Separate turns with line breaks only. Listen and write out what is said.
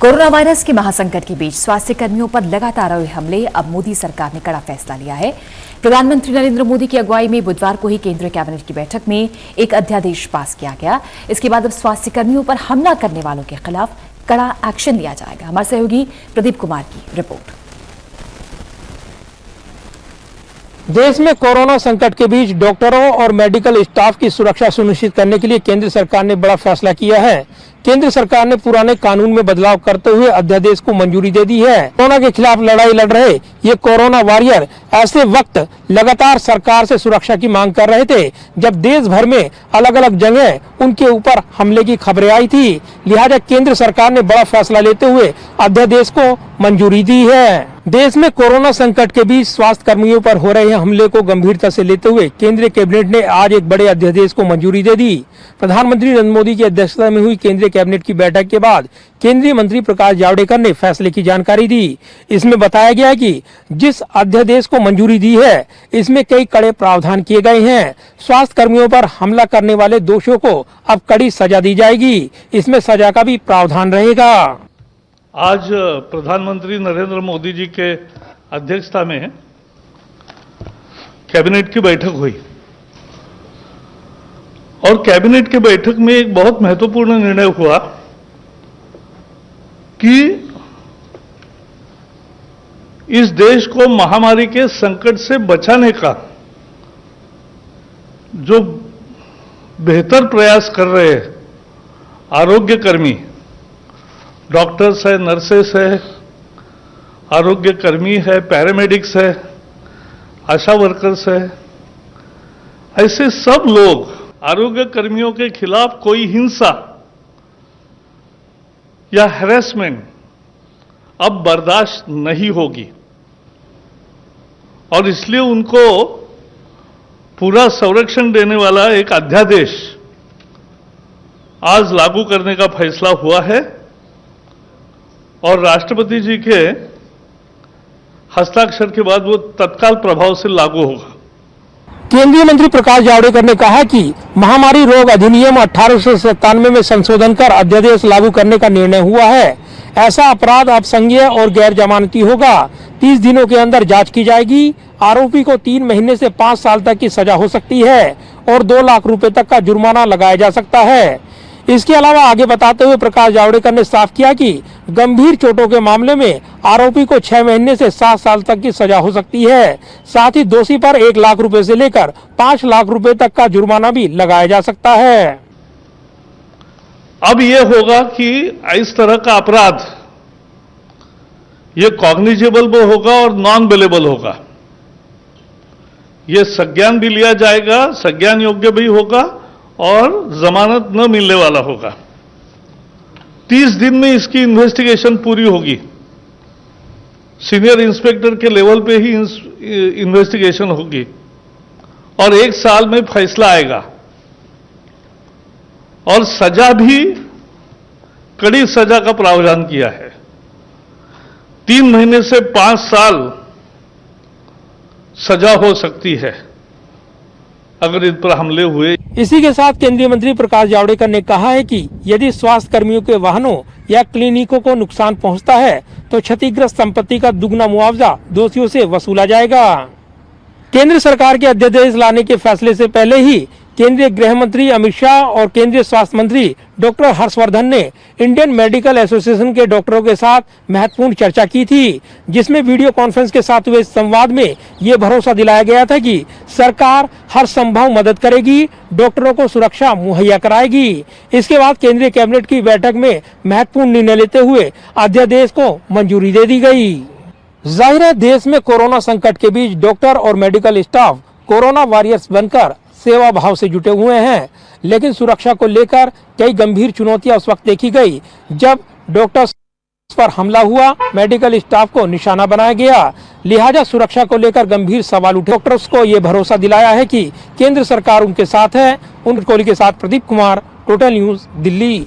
Corona virus के महासंकट के बीच स्वास्थ्य कर्मियों पर लगातार हुए हमले, अब मोदी सरकार ने कड़ा फैसला लिया है। प्रधानमंत्री नरेंद्र मोदी की अगुवाई में बुधवार को ही केंद्रीय कैबिनेट की बैठक में एक अध्यादेश पास किया गया। इसके बाद अब स्वास्थ्य कर्मियों पर हमला करने वालों के खिलाफ कड़ा एक्शन लिया जाएगा। हमारे सहयोगी प्रदीप कुमार की रिपोर्ट।
देश में कोरोना संकट के बीच डॉक्टरों और मेडिकल स्टाफ की सुरक्षा सुनिश्चित करने के लिए केंद्र सरकार ने बड़ा फैसला किया है। केंद्र सरकार ने पुराने कानून में बदलाव करते हुए अध्यादेश को मंजूरी दे दी है। कोरोना के खिलाफ लड़ाई लड़ रहे ये कोरोना वॉरियर ऐसे वक्त लगातार सरकार से सुरक्षा की मांग कर रहे थे जब देश भर में अलग अलग जगह उनके ऊपर हमले की खबरें आई थी। लिहाजा केंद्र सरकार ने बड़ा फैसला लेते हुए अध्यादेश को मंजूरी दी है। देश में कोरोना संकट के बीच स्वास्थ्य कर्मियों पर हो रहे हमले को गंभीरता से लेते हुए केंद्रीय कैबिनेट ने आज एक बड़े अध्यादेश को मंजूरी दे दी। प्रधानमंत्री नरेंद्र मोदी की अध्यक्षता में हुई केंद्रीय कैबिनेट की बैठक के बाद केंद्रीय मंत्री प्रकाश जावड़ेकर ने फैसले की जानकारी दी। इसमें बताया गया कि जिस अध्यादेश को मंजूरी दी है, इसमें कई कड़े प्रावधान किए गए हैं। स्वास्थ्य कर्मियों पर हमला करने वाले दोषियों को अब कड़ी सजा दी जाएगी। इसमें सजा का भी प्रावधान रहेगा।
आज प्रधानमंत्री नरेंद्र मोदी जी के अध्यक्षता में कैबिनेट की बैठक हुई और कैबिनेट की बैठक में एक बहुत महत्वपूर्ण निर्णय हुआ कि इस देश को महामारी के संकट से बचाने का जो बेहतर प्रयास कर रहे हैं आरोग्य कर्मी, डॉक्टर्स है, नर्सेस है, आरोग्य कर्मी है, पैरामेडिक्स है, आशा वर्कर्स है, ऐसे सब लोग आरोग्य कर्मियों के खिलाफ कोई हिंसा या हैरेसमेंट अब बर्दाश्त नहीं होगी और इसलिए उनको पूरा संरक्षण देने वाला एक अध्यादेश आज लागू करने का फैसला हुआ है और राष्ट्रपति जी के हस्ताक्षर के बाद वो तत्काल प्रभाव से लागू होगा।
केंद्रीय मंत्री प्रकाश जावड़ेकर ने कहा कि महामारी रोग अधिनियम 1897 में संशोधन कर अध्यादेश लागू करने का निर्णय हुआ है। ऐसा अपराध अब संज्ञेय और गैर जमानती होगा। 30 दिनों के अंदर जांच की जाएगी। आरोपी को 3 महीने से 5 साल तक की सजा हो सकती है और 2 लाख रुपए तक का जुर्माना लगाया जा सकता है। इसके अलावा आगे बताते हुए प्रकाश जावड़ेकर ने साफ किया कि गंभीर चोटों के मामले में आरोपी को 6 महीने से 7 साल तक की सजा हो सकती है। साथ ही दोषी पर 1 लाख रुपए से लेकर 5 लाख रुपए तक का जुर्माना भी लगाया जा सकता है।
अब यह होगा कि इस तरह का अपराध ये कॉग्निजेबल भी होगा और नॉन बेलेबल होगा। ये संज्ञान भी लिया जाएगा, संज्ञान योग्य भी होगा और जमानत न मिलने वाला होगा। 30 दिन में इसकी इन्वेस्टिगेशन पूरी होगी। सीनियर इंस्पेक्टर के लेवल पे ही इन्वेस्टिगेशन होगी और 1 साल में फैसला आएगा और सजा भी कड़ी सजा का प्रावधान किया है। 3 महीने से 5 साल सजा हो सकती है अगर इन पर हमले हुए।
इसी के साथ केंद्रीय मंत्री प्रकाश जावड़ेकर ने कहा है कि यदि स्वास्थ्य कर्मियों के वाहनों या क्लिनिकों को नुकसान पहुंचता है तो क्षतिग्रस्त संपत्ति का दुगना मुआवजा दोषियों से वसूला जाएगा। केंद्र सरकार के अध्यादेश लाने के फैसले से पहले ही केंद्रीय गृह मंत्री अमित शाह और केंद्रीय स्वास्थ्य मंत्री डॉक्टर हर्षवर्धन ने इंडियन मेडिकल एसोसिएशन के डॉक्टरों के साथ महत्वपूर्ण चर्चा की थी, जिसमें वीडियो कॉन्फ्रेंस के साथ हुए संवाद में ये भरोसा दिलाया गया था कि सरकार हर संभव मदद करेगी, डॉक्टरों को सुरक्षा मुहैया कराएगी। इसके बाद केंद्रीय कैबिनेट की बैठक में महत्वपूर्ण निर्णय लेते हुए अध्यादेश को मंजूरी दे दी गई। जाहिर है, देश में कोरोना संकट के बीच डॉक्टर और मेडिकल स्टाफ कोरोना वॉरियर्स बनकर सेवा भाव से जुटे हुए हैं, लेकिन सुरक्षा को लेकर कई गंभीर चुनौतियां उस वक्त देखी गई जब डॉक्टर्स पर हमला हुआ, मेडिकल स्टाफ को निशाना बनाया गया। लिहाजा सुरक्षा को लेकर गंभीर सवाल उठे। डॉक्टर्स को ये भरोसा दिलाया है कि केंद्र सरकार उनके साथ है। उन कोहली के साथ प्रदीप कुमार, टोटल न्यूज, दिल्ली।